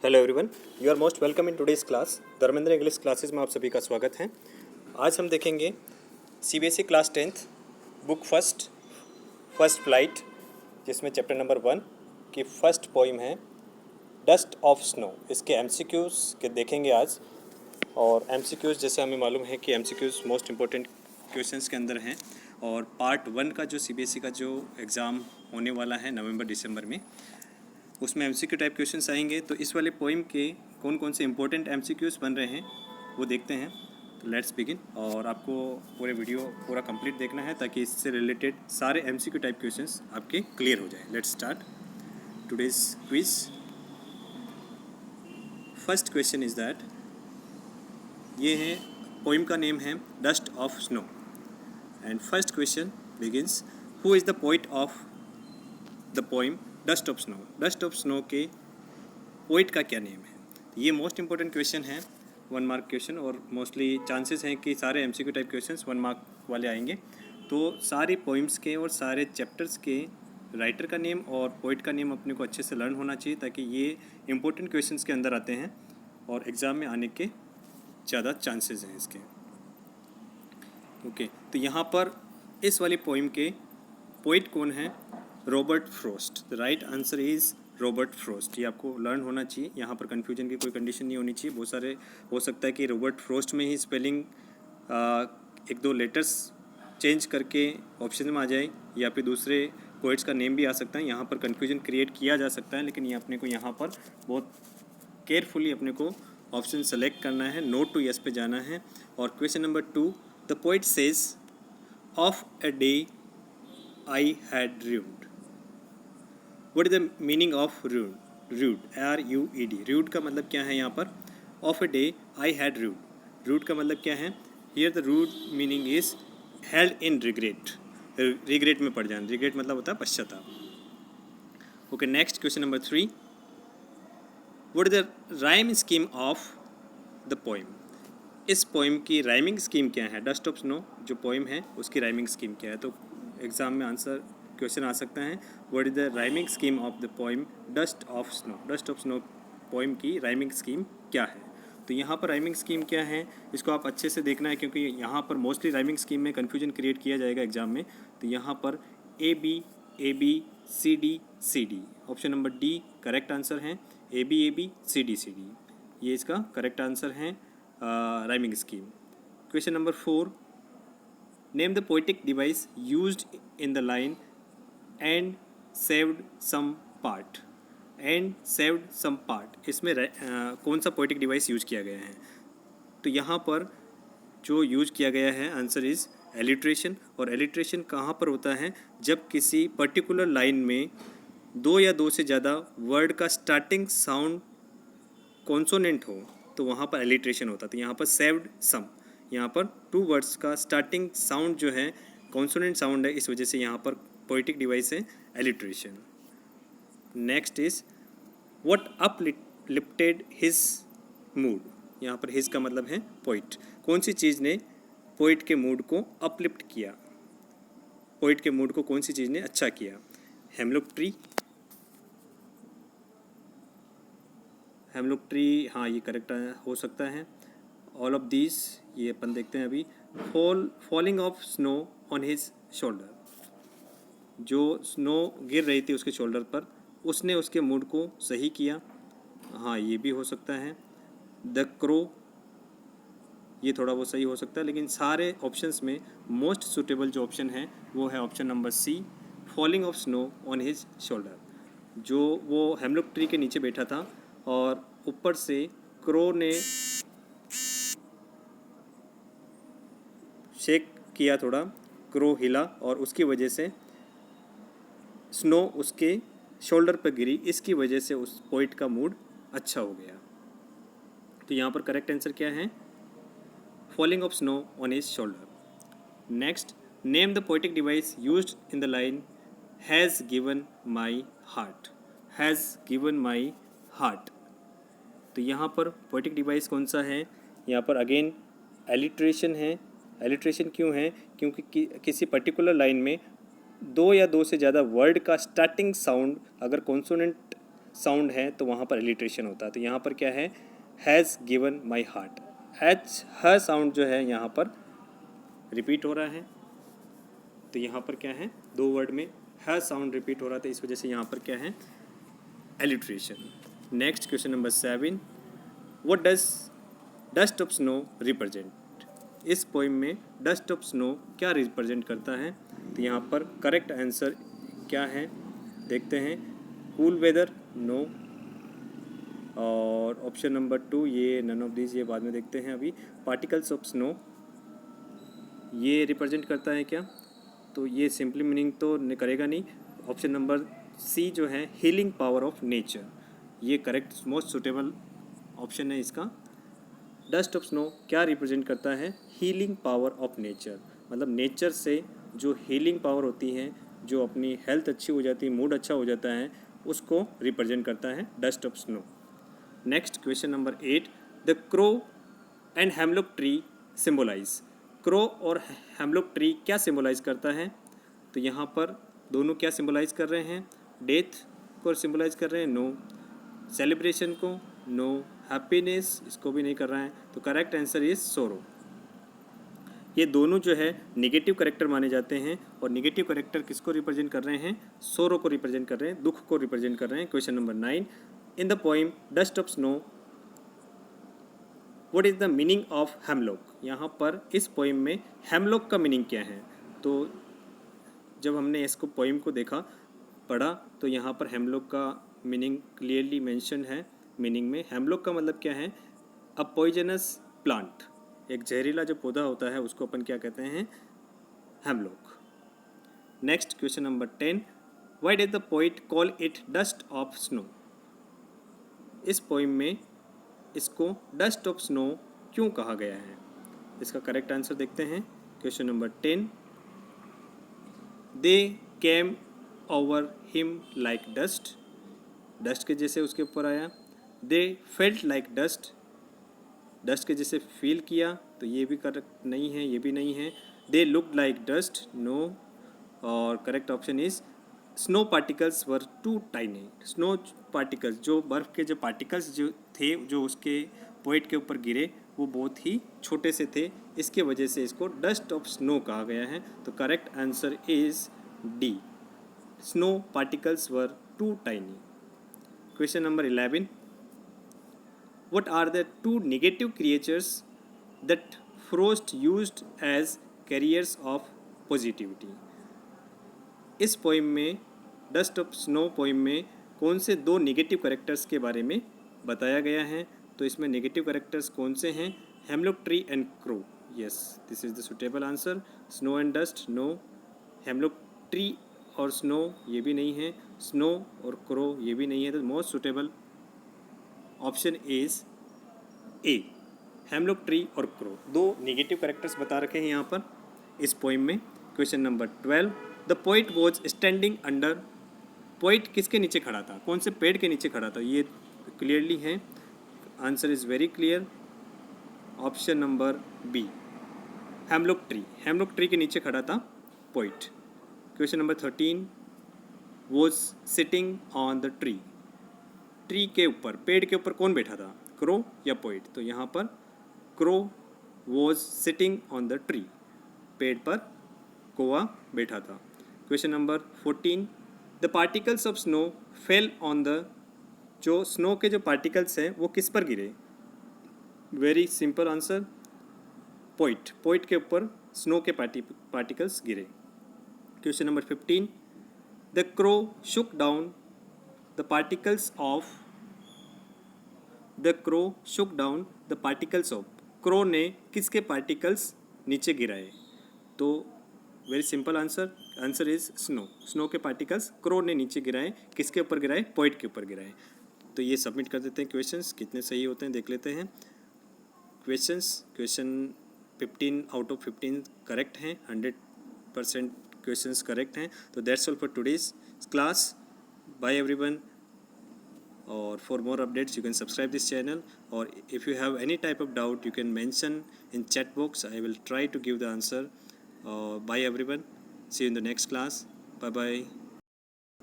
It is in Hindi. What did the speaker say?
Hello everyone, you are most welcome in today's class. Dharmendra English classes में आप सभी का स्वागत है। आज हम देखेंगे CBSE class 10th book first flight, जिसमें चैप्टर नंबर 1 की फर्स्ट पोइम है डस्ट ऑफ स्नो। इसके एमसीक्यूज़ के देखेंगे आज। और एमसीक्यूज़ जैसे हमें मालूम है कि एमसीक्यूज़ मोस्ट इम्पोर्टेंट क्वेश्चंस के अंदर हैं। और पार्ट 1 का जो सीबीएसई का जो एग्ज़ाम होने वाला है नवंबर दिसंबर में, उसमें एमसीक्यू टाइप क्वेश्चंस आएंगे। तो इस वाले पोइम के कौन कौन से इंपॉर्टेंट एमसीक्यूज़ बन रहे हैं वो देखते हैं। तो लेट्स बिगिन। और आपको पूरे वीडियो पूरा कंप्लीट देखना है ताकि इससे रिलेटेड सारे एमसीक्यू टाइप क्वेश्चंस आपके क्लियर हो जाए। Let's start today's quiz. First question is that, ये है पोइम का नेम है dust of snow. And first question begins, who is the poet of the poem dust of snow. Dust of snow के पोइट का क्या नेम है? ये मोस्ट इंपॉर्टेंट क्वेश्चन है, 1 मार्क क्वेश्चन। और मोस्टली चांसेस हैं कि सारे एमसीक्यू टाइप क्वेश्चंस 1 मार्क वाले आएंगे। तो सारी पोइम्स के और सारे चैप्टर्स के राइटर का नेम और पोइट का नेम अपने को अच्छे से लर्न होना चाहिए, ताकि ये इंपॉर्टेंट क्वेश्चंस के अंदर आते हैं और एग्ज़ाम में आने के ज़्यादा चांसेस हैं इसके। ओके, तो यहाँ पर इस वाली पोइम के पोइट कौन है? Robert Frost. The right answer is Robert Frost. ये आपको लर्न होना चाहिए, यहाँ पर कन्फ्यूजन की कोई कंडीशन नहीं होनी चाहिए। बहुत सारे हो सकता है कि रॉबर्ट फ्रॉस्ट में ही स्पेलिंग एक दो लेटर्स चेंज करके ऑप्शन में आ जाए, या फिर दूसरे पोइट्स का नेम भी आ सकता है। यहाँ पर कन्फ्यूजन क्रिएट किया जा सकता है, लेकिन ये अपने को यहाँ पर बहुत केयरफुली अपने को ऑप्शन सेलेक्ट करना है, नो टू यस पे जाना है। और question number 2, the poet says of a day I had rued. What is the meaning of rude? Rude, R-U-E-D. Rude का मतलब क्या है यहाँ पर? Of a day I had rude. Rude का मतलब क्या है? Here the rude meaning is held in regret. Regret में पड़ जाना। Regret मतलब होता है पश्चाताप। Okay, next question number 3. What is the rhyme scheme of the poem? इस पोइम की राइमिंग स्कीम क्या है? डस्ट ऑफ स्नो जो पोइम है उसकी राइमिंग स्कीम क्या है? तो एग्ज़ाम में आंसर क्वेश्चन आ सकता है, what is the rhyming scheme of the poem dust of snow. Dust of snow poem की राइमिंग स्कीम क्या है? तो यहाँ पर राइमिंग स्कीम क्या है इसको आप अच्छे से देखना है, क्योंकि यहाँ पर मोस्टली राइमिंग स्कीम में कन्फ्यूजन क्रिएट किया जाएगा एग्जाम में। तो यहाँ पर A B C D, option number D correct answer है। ए बी सी डी, ये इसका करेक्ट आंसर है rhyming scheme. Question number 4, name the poetic device used in the line and saved some part. And saved some part, इसमें कौन सा पोएटिक डिवाइस यूज किया गया है? तो यहाँ पर जो यूज किया गया है आंसर इज़ एलिट्रेशन। और एलिट्रेशन कहाँ पर होता है? जब किसी पर्टिकुलर लाइन में 2 या 2 से ज़्यादा वर्ड का स्टार्टिंग साउंड कॉन्सोनेंट हो तो वहाँ पर एलिट्रेशन होता है। तो यहाँ पर सेव्ड सम, यहाँ पर 2 वर्ड्स का स्टार्टिंग साउंड जो है कॉन्सोनेंट साउंड है, इस वजह से यहाँ पर पोएटिक डिवाइस है alliteration. Next is what uplifted his mood. यहाँ पर हिज का मतलब है पोइट। कौन सी चीज़ ने पोइट के मूड को अपलिफ्ट किया? पोइट के मूड को कौन सी चीज़ ने अच्छा किया? Hemlock tree. हेमलॉक ट्री, हाँ ये करेक्ट हो सकता है। ऑल ऑफ दीज, ये अपन देखते हैं अभी। Falling of snow on his shoulder, जो स्नो गिर रही थी उसके शोल्डर पर, उसने उसके मूड को सही किया, हाँ ये भी हो सकता है। द क्रो, ये थोड़ा वो सही हो सकता है, लेकिन सारे ऑप्शंस में मोस्ट सूटेबल जो ऑप्शन है वो है option number C, falling of snow on his shoulder. जो वो हेमलॉक ट्री के नीचे बैठा था और ऊपर से क्रो ने शेक किया, थोड़ा क्रो हिला और उसकी वजह से स्नो उसके शोल्डर पर गिरी, इसकी वजह से उस पोइट का मूड अच्छा हो गया। तो यहाँ पर करेक्ट आंसर क्या है? Falling of snow on his shoulder. Next, name the poetic device used in the line has given my heart. Has given my heart, तो यहाँ पर पोएटिक डिवाइस कौन सा है? यहाँ पर अगेन एलिट्रेशन है। एलिट्रेशन क्यों है? क्योंकि किसी पर्टिकुलर लाइन में 2 या 2 से ज़्यादा वर्ड का स्टार्टिंग साउंड अगर कॉन्सोनेंट साउंड है तो वहाँ पर एलिट्रेशन होता है। तो यहाँ पर क्या है, has given my heart, H ह साउंड जो है यहाँ पर रिपीट हो रहा है। तो यहाँ पर क्या है, दो वर्ड में ह साउंड रिपीट हो रहा था, इस वजह से यहाँ पर क्या है, alliteration. Next question number 7, what does dust of snow represent? इस पोइम में डस्ट ऑफ स्नो क्या रिप्रेजेंट करता है? तो यहाँ पर करेक्ट आंसर क्या है देखते हैं, कूल वेदर, नो। और ऑप्शन नंबर 2 ये नन ऑफ दिस, ये बाद में देखते हैं अभी। पार्टिकल्स ऑफ स्नो ये रिप्रेजेंट करता है क्या? तो ये सिंपली मीनिंग तो करेगा नहीं। ऑप्शन नंबर सी जो है हीलिंग पावर ऑफ नेचर, ये करेक्ट मोस्ट सुटेबल ऑप्शन है इसका। डस्ट ऑफ स्नो क्या रिप्रेजेंट करता है? हीलिंग पावर ऑफ नेचर, मतलब नेचर से जो हीलिंग पावर होती है, जो अपनी हेल्थ अच्छी हो जाती है, मूड अच्छा हो जाता है, उसको रिप्रेजेंट करता है dust of snow. Next question number 8, the crow and hemlock tree symbolise. Crow और हेमलॉक ट्री क्या सिम्बोलाइज करता है? तो यहाँ पर दोनों क्या सिम्बोलाइज कर रहे हैं? डेथ को सिम्बोलाइज कर रहे हैं, नो। सेलिब्रेशन को, नो। हैप्पीनेस, इसको भी नहीं कर रहा है। तो करेक्ट आंसर इज सोरो। ये दोनों जो है नेगेटिव करेक्टर माने जाते हैं, और नेगेटिव करेक्टर किसको रिप्रेजेंट कर रहे हैं? सोरो को रिप्रेजेंट कर रहे हैं, दुख को रिप्रेजेंट कर रहे हैं। Question number 9, in the poem dust of snow what is the meaning of hemlock? यहाँ पर इस पोइम में हेमलॉक का मीनिंग क्या है? तो जब हमने इसको पोइम को देखा, पढ़ा, तो यहाँ पर हेमलॉक का मीनिंग क्लियरली मेंशन है। मीनिंग में हेमलॉक का मतलब क्या है? अ पॉइजनस प्लांट, एक जहरीला जो पौधा होता है उसको अपन क्या कहते हैं? Hemlock. Next question number 10, why did the poet call it dust of snow? इस पोइम में इसको डस्ट ऑफ स्नो क्यों कहा गया है? इसका करेक्ट आंसर देखते हैं। Question number 10, they came over him like dust, dust के जैसे उसके ऊपर आया। They felt like dust, dust के जैसे फील किया, तो ये भी करेक्ट नहीं है, ये भी नहीं है। They look like dust, no. और correct option is snow particles were too tiny. Snow particles, जो बर्फ़ के जो पार्टिकल्स जो थे, जो उसके पोइट के ऊपर गिरे, वो बहुत ही छोटे से थे, इसके वजह से इसको डस्ट ऑफ स्नो कहा गया है। तो correct answer is D, snow particles were too tiny. Question number 11, what are the two negative creatures that Frost used as carriers of positivity? इस पोइम में, डस्ट ऑफ स्नो पोइम में, कौन से दो नेगेटिव कैरेक्टर्स के बारे में बताया गया है? तो इसमें नेगेटिव कैरेक्टर्स कौन से हैं? Hemlock tree and crow, yes, this is the suitable answer. Snow and dust, no. Hemlock tree और स्नो, ये भी नहीं है। स्नो और क्रो, ये भी नहीं है। तो most suitable option is a, hemlock tree और क्रो। दो नेगेटिव कैरेक्टर्स बता रखे हैं यहाँ पर इस पोइम में। Question number 12, the poet was standing under, poet किसके नीचे खड़ा था? कौन से पेड़ के नीचे खड़ा था? ये क्लियरली है, answer is very clear. Option number B, hemlock tree, hemlock tree के नीचे खड़ा था poet. Question number 13, was sitting on the tree, tree के ऊपर, पेड़ के ऊपर कौन बैठा था? क्रो या पोइट? तो यहाँ पर crow was sitting on the tree, पेड़ पर कौवा बैठा था। Question number 14, the particles of snow fell on the, जो स्नो के जो पार्टिकल्स हैं वो किस पर गिरे? Very simple answer, poet, poet के ऊपर स्नो के पार्टिकल्स गिरे। Question number 15, the crow Shuk down the particles of, the crow Shuk down the particles of, crow ने किसके पार्टिकल्स नीचे गिराए? तो very simple answer, answer is snow, snow के पार्टिकल्स क्रो ने नीचे गिराए। किसके ऊपर गिराए? पोइट के ऊपर गिराए। तो ये सबमिट कर देते हैं। क्वेश्चंस कितने सही होते हैं देख लेते हैं। क्वेश्चन 15 आउट ऑफ 15 करेक्ट हैं, 100% क्वेश्चंस करेक्ट हैं। तो that's all for today's class, bye everyone. or for more updates you can subscribe this channel, or if you have any type of doubt you can mention in chat box. I will try to give the answer. Bye everyone, see you in the next class. Bye bye.